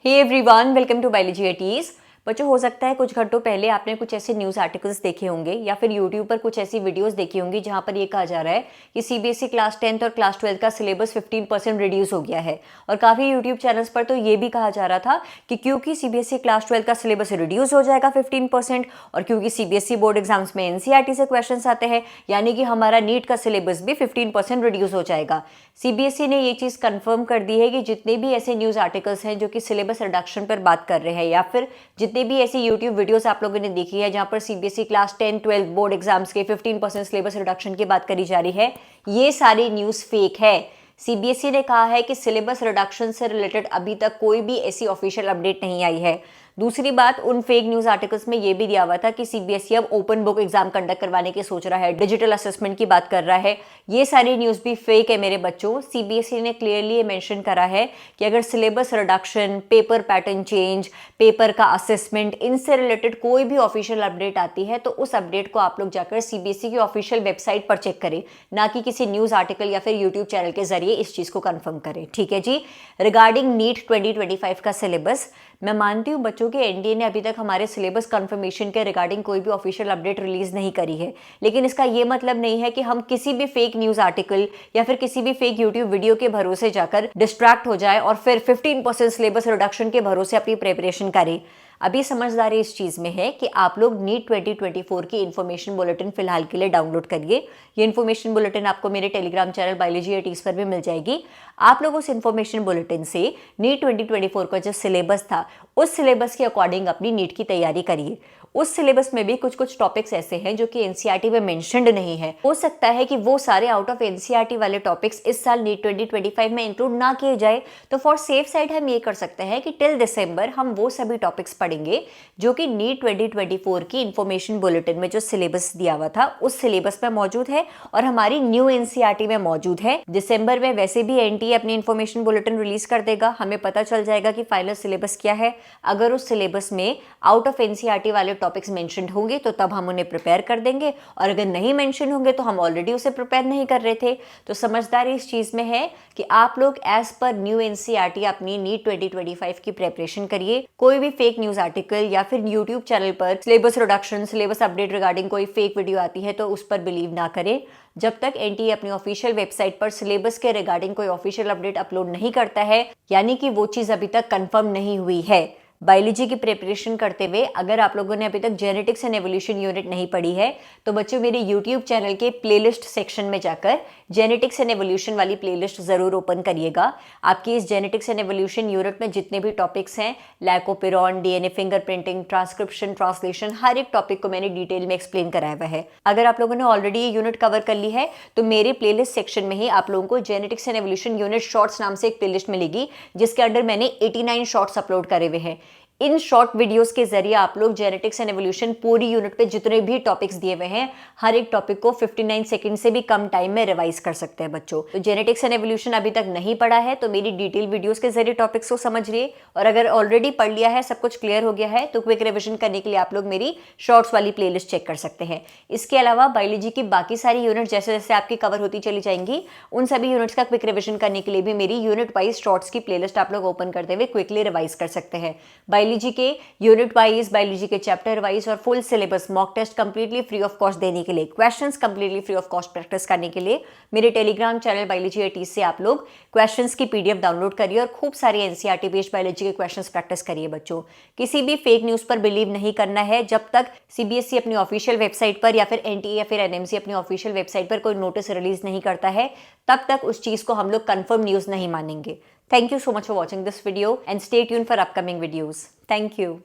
Hey everyone, welcome to biology eighties. बच्चों, हो सकता है कुछ घंटों पहले आपने कुछ ऐसे न्यूज़ आर्टिकल्स देखे होंगे या फिर यूट्यूब पर कुछ ऐसी वीडियोस देखी होंगी जहां पर ये कहा जा रहा है कि सीबीएसई क्लास 10th और क्लास 12 का सिलेबस 15% रिड्यूस हो गया है। और काफ़ी यूट्यूब चैनल्स पर तो ये भी कहा जा रहा था कि क्योंकि सीबीएसई क्लास 12 का सिलेबस रिड्यूस हो जाएगा 15% और क्योंकि सीबीएसई बोर्ड एग्जाम्स में एनसीईआरटी से क्वेश्चन आते हैं, यानी कि हमारा नीट का सिलेबस भी 15% रिड्यूस हो जाएगा। सीबीएसई ने ये चीज़ कंफर्म कर दी है कि जितने भी ऐसे न्यूज़ आर्टिकल्स हैं जो कि सिलेबस रिडक्शन पर बात कर रहे हैं या फिर जितने भी ऐसी यूट्यूब वीडियोस आप लोगों ने देखी है जहां पर सीबीएसई क्लास 10, 12 बोर्ड एग्जाम्स के 15% सिलेबस रिडक्शन की बात करी जा रही है, ये सारी न्यूज़ फेक है। सीबीएसई ने कहा है कि सिलेबस रिडक्शन से रिलेटेड अभी तक कोई भी ऐसी ऑफिशियल अपडेट नहीं आई है। दूसरी बात, उन फेक न्यूज़ आर्टिकल्स में ये भी दिया हुआ था कि सीबीएसई अब ओपन बुक एग्जाम कंडक्ट करवाने की सोच रहा है, डिजिटल असेसमेंट की बात कर रहा है। ये सारी न्यूज़ भी फेक है मेरे बच्चों। सीबीएसई ने क्लियरली ये मेंशन करा है कि अगर syllabus reduction, paper pattern change, paper का असेसमेंट, इनसे रिलेटेड कोई भी ऑफिशियल अपडेट आती है तो उस अपडेट को आप लोग जाकर सीबीएसई की ऑफिशियल वेबसाइट पर चेक करें, ना कि किसी न्यूज़ आर्टिकल या फिर यूट्यूब चैनल के जरिए इस चीज़ को कंफर्म करें। ठीक है जी। रिगार्डिंग नीट 2025 का सिलेबस, मैं मानती हूँ बच्चों के एनडीए ने अभी तक हमारे सिलेबस कंफर्मेशन के रिगार्डिंग कोई भी ऑफिशियल अपडेट रिलीज नहीं करी है, लेकिन इसका ये मतलब नहीं है कि हम किसी भी फेक न्यूज़ आर्टिकल या फिर किसी भी फेक यूट्यूब वीडियो के भरोसे जाकर डिस्ट्रैक्ट हो जाए और फिर 15% सिलेबस रिडक्शन के भरोसे अपनी प्रिपरेशन करें। अभी समझदारी इस चीज़ में है कि आप लोग नीट 2024 की इन्फॉर्मेशन बुलेटिन फिलहाल के लिए डाउनलोड करिए। ये इन्फॉर्मेशन बुलेटिन आपको मेरे टेलीग्राम चैनल बायोलॉजी एटीज पर भी मिल जाएगी। आप लोग उस इन्फॉर्मेशन बुलेटिन से नीट 2024 का जो सिलेबस था उस सिलेबस के अकॉर्डिंग अपनी नीट की तैयारी करिए। उस सिलेबस में भी कुछ टॉपिक्स ऐसे हैं जो कि एनसीईआरटी में मेंशन्ड नहीं है। हो सकता है कि वो सारे आउट ऑफ एनसीईआरटी वाले टॉपिक्स इस साल नीट 2025 में इंक्लूड ना किए जाए, तो फॉर सेफ साइड हम ये कर सकते हैं कि टिल दिसंबर हम वो सभी टॉपिक्स पढ़ेंगे जो कि नीट 2024 की इन्फॉर्मेशन बुलेटिन में जो सिलेबस दिया हुआ था उस सिलेबस में मौजूद है और हमारी न्यू एनसीईआरटी में मौजूद है। दिसंबर में वैसे भी एनटीए अपनी इन्फॉर्मेशन बुलेटिन रिलीज कर देगा, हमें पता चल जाएगा कि फाइनल सिलेबस क्या है। अगर उस सिलेबस में आउट ऑफ एनसीईआरटी वाले टॉपिक्स मेंशन्ड होंगे तो तब हम उन्हें प्रिपेयर कर देंगे, और अगर नहीं मेंशन होंगे तो हम ऑलरेडी उसे प्रिपेयर नहीं कर रहे थे। तो समझदारी इस चीज़ में है कि आप लोग एज पर न्यू एनसीईआरटी अपनी नीट 2025 की प्रिपरेशन करिए। कोई भी फेक न्यूज़ आर्टिकल या फिर यूट्यूब चैनल पर syllabus reduction, syllabus update regarding कोई फेक वीडियो आती है तो उस पर बिलीव ना करें। जब तक एनटीए अपनी ऑफिशियल वेबसाइट पर सिलेबस के रिगार्डिंग कोई ऑफिशियल अपडेट अपलोड नहीं करता है, यानी कि वो चीज़ अभी तक कंफर्म नहीं हुई है। बायोलॉजी की प्रिपरेशन करते हुए अगर आप लोगों ने अभी तक जेनेटिक्स एंड एवोल्यूशन यूनिट नहीं पढ़ी है तो बच्चों मेरे यूट्यूब चैनल के प्लेलिस्ट सेक्शन में जाकर जेनेटिक्स एंड एवोल्यूशन वाली प्लेलिस्ट ज़रूर ओपन करिएगा। आपकी इस जेनेटिक्स एंड एवोल्यूशन यूनिट में जितने भी टॉपिक्स हैं, लाइकोपिरॉन, डीएनए फिंगरप्रिंटिंग, ट्रांसक्रिप्शन, ट्रांसलेशन, हर एक टॉपिक को मैंने डिटेल में एक्सप्लेन कराया हुआ है। अगर आप लोगों ने ऑलरेडी ये यूनिट कवर कर ली है तो मेरे प्लेलिस्ट सेक्शन में ही आप लोगों को genetics and evolution unit shorts नाम से एक प्लेलिस्ट मिलेगी जिसके अंडर मैंने 89 शॉर्ट्स अपलोड करे हुए हैं। इन शॉर्ट वीडियोस के जरिए आप लोग जेनेटिक्स एंड एवोल्यूशन पूरी यूनिट पे जितने भी टॉपिक्स दिए हुए हैं हर एक टॉपिक को 59 सेकंड से भी कम टाइम में रिवाइज कर सकते हैं बच्चों। तो जेनेटिक्स एंड एवोल्यूशन अभी तक नहीं पढ़ा है तो मेरी डिटेल वीडियोस के जरिए टॉपिक्स को समझिए, और अगर ऑलरेडी पढ़ लिया है, सब कुछ क्लियर हो गया है, तो क्विक रिविजन करने के लिए आप लोग मेरी शॉर्ट्स वाली प्लेलिस्ट चेक कर सकते हैं। इसके अलावा बायोलॉजी की बाकी सारी यूनिट जैसे जैसे आपकी कवर होती चली जाएंगी, उन सभी यूनिट्स का क्विक रिविजन करने के लिए भी मेरी यूनिट वाइज शॉर्ट्स की प्लेलिस्ट आप लोग ओपन करते हुए क्विकली रिवाइज कर सकते हैं। बायोलॉजी के यूनिट वाइज, बायोलॉजी के चैप्टर वाइज और full syllabus mock test completely free of cost देने के लिए, questions completely free of cost practice करने के लिए मेरे टेलीग्राम चैनल बायोलॉजी एटीज से आप लोग क्वेश्चंस की पीडीएफ डाउनलोड करिए और खूब सारी एनसीईआरटी बेस्ड बायोलॉजी के क्वेश्चंस प्रैक्टिस करिए बच्चों। किसी भी फेक न्यूज़ पर बिलीव नहीं करना है। जब तक सीबीएसई अपनी ऑफिशियल वेबसाइट पर या फिर एनटीए या फिर एनएमसी अपनी ऑफिशियल वेबसाइट पर कोई नोटिस रिलीज नहीं करता है, तब तक उस चीज़ को हम लोग कंफर्म न्यूज़ नहीं मानेंगे। Thank you so much for watching this video and stay tuned for upcoming videos. Thank you.